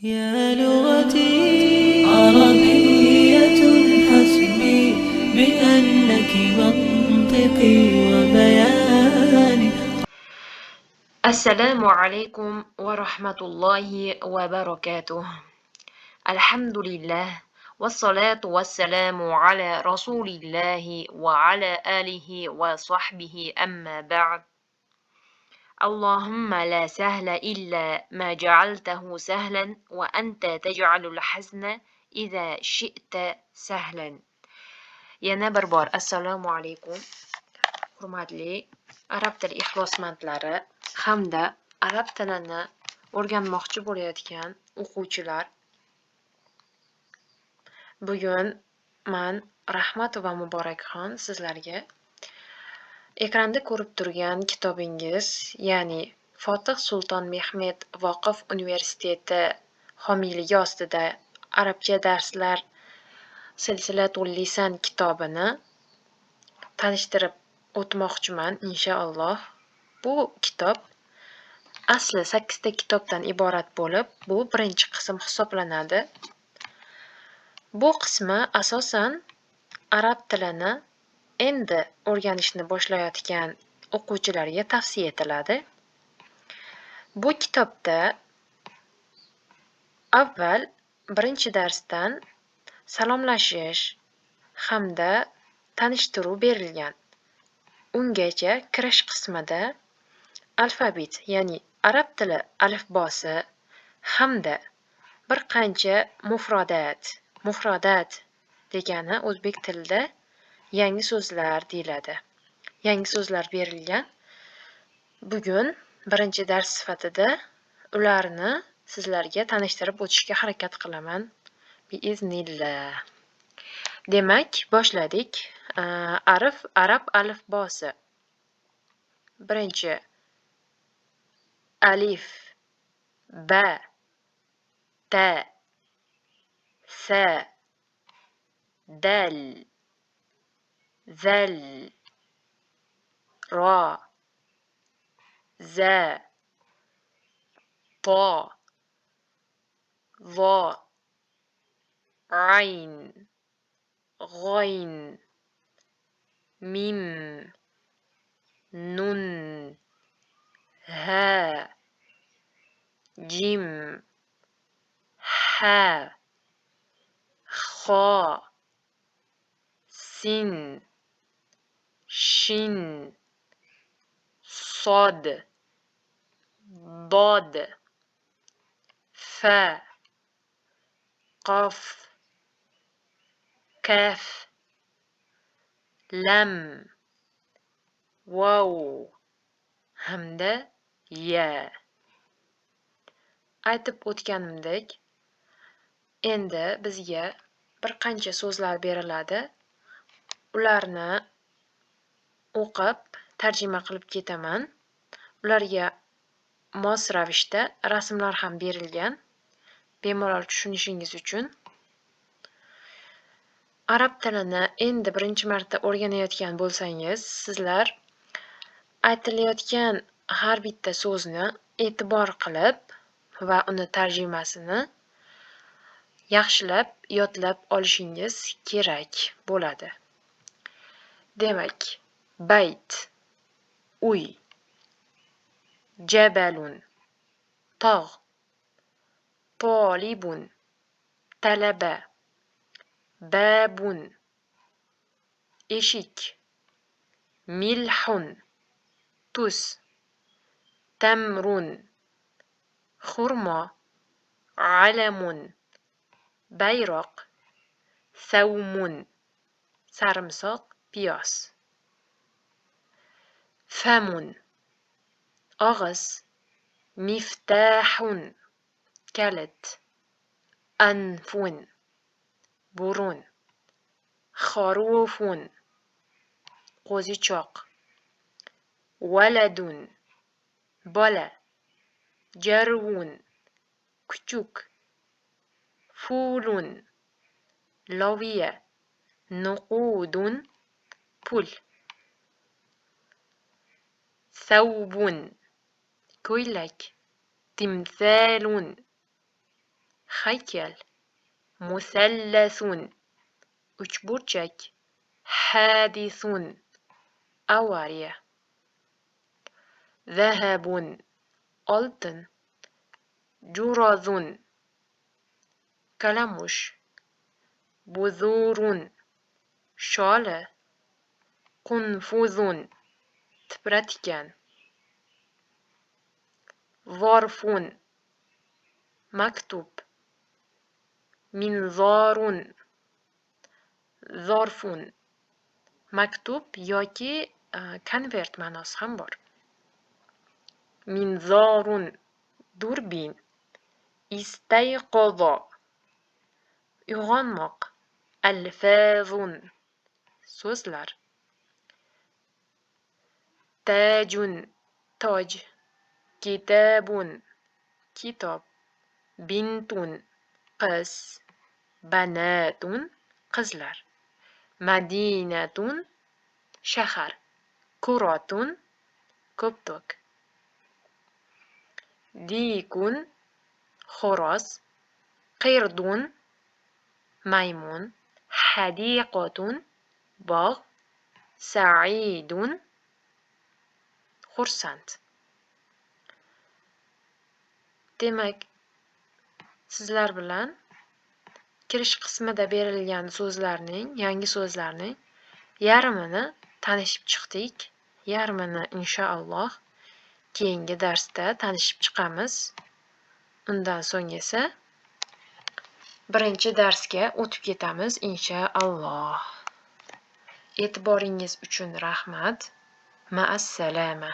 يا لغتي عربية حسبي بأنك منطقي وبياني. السلام عليكم ورحمة الله وبركاته. الحمد لله والصلاة والسلام على رسول الله وعلى آله وصحبه أما بعد. اللهم لا سهل إلا ما جعلته سهلا وأنت تجعل الحزن إذا شئت سهلا. Yana bir bor assalomu alaykum. Hurmatli arab tili ixlosmandlari hamda arab tilini o'rganmoqchi bo'layotgan o'quvchilar. Bugun men Rahmatova Muborakxon sizlarga ekranda ko'rib turgan kitobingiz, ya'ni Fotih Sulton Mehmet Voqif universiteti homiyligi ostida arabcha darslar silsilatul lisan kitobini tanishtirib o'tmoqchiman inshaalloh. Bu kitob asli 8 ta kitobdan iborat bo'lib, bu birinchi qism hisoblanadi. Bu qismi asosan arab tilini endi o'rganishni boshlayotgan o'quvchilarga tavsiya etiladi. Bu kitobda avval birinchi darsdan salomlashish hamda tanishtiruv berilgan. Ungacha kirish qismida alfabet, ya'ni arab tili alifbosi hamda bir qancha mufrodat degani o'zbek tilida yangi so'zlar deyiladi. Yangi so'zlar berilgan. Bugun birinchi dars sifatida ularni sizlarga tanishtirib o'tishga harakat qilaman. Biiznillah. Demak, boshladik. Arab alifbosi. Birinchi alif, ba, ta, sa, dal, zal, ro, za, to, vo, ayn, g'oyn, mim, nun, ha, jim, ha, xo, sin, shin, sod, dod, fa, qof, kaf, lam, vav hamda ya. Aytib o'tganimdek, endi bizga bir qancha so'zlar beriladi. Ularni o'qib, tarjima qilib ketaman. Ularga mos ravishda rasmlar ham berilgan, bemalol tushunishingiz uchun. Arab tilini endi birinchi marta o'rganayotgan bo'lsangiz, sizlar aytilayotgan har bitta so'zni e'tibor qilib va uni tarjimasini yaxshilab yodlab olishingiz kerak bo'ladi. Demak, bayt, uy, jabalun, tog', tolibun, talaba, babun, eshik, milhun, tuz, tamrun, xurmo, alamun, bayroq, savmun, sarimsoq, piyoz. Famun, og'iz, miftahun, kalit, anfun, burun, xorufun, qo'zichoq, valadun, bola, jarvun, kuchuk, fulun, loviya, nuqudun, pul. Thawbun, ko'ylak, timthalun, haykal. Musallasun, uchburchak. Hadisun, avariya. Zahabun, oltin. Jurazun, kalamush. Buzurun, sholi. Qunfuzun, tipratikan. Zorfun, maktub. Minzorun, zorfun, maktub yoki konvert ma'nosi ham bor. Minzorun, durbin. Istayqozo, uyg'onmoq. Alfazun, so'zlar. Tajun, toj. Kitabun, kitob. Bintun, qiz. Banatun, qizlar. Madinatun, shahar. Kuratun, ko'ptok. Dikun, xo'roz. Qirdun, maymun. Hadiqatun, bog'. Saidun, xursand. Demak, sizlar bilan kirish qismida berilgan so'zlarning, yangi so'zlarning yarmini tanishib chiqdik. Yarmini inshaalloh keyingi darsda tanishib chiqamiz. Undan so'ng esa birinchi darsga o'tib ketamiz inshaalloh. E'tiboringiz uchun rahmat. Ma'assalama.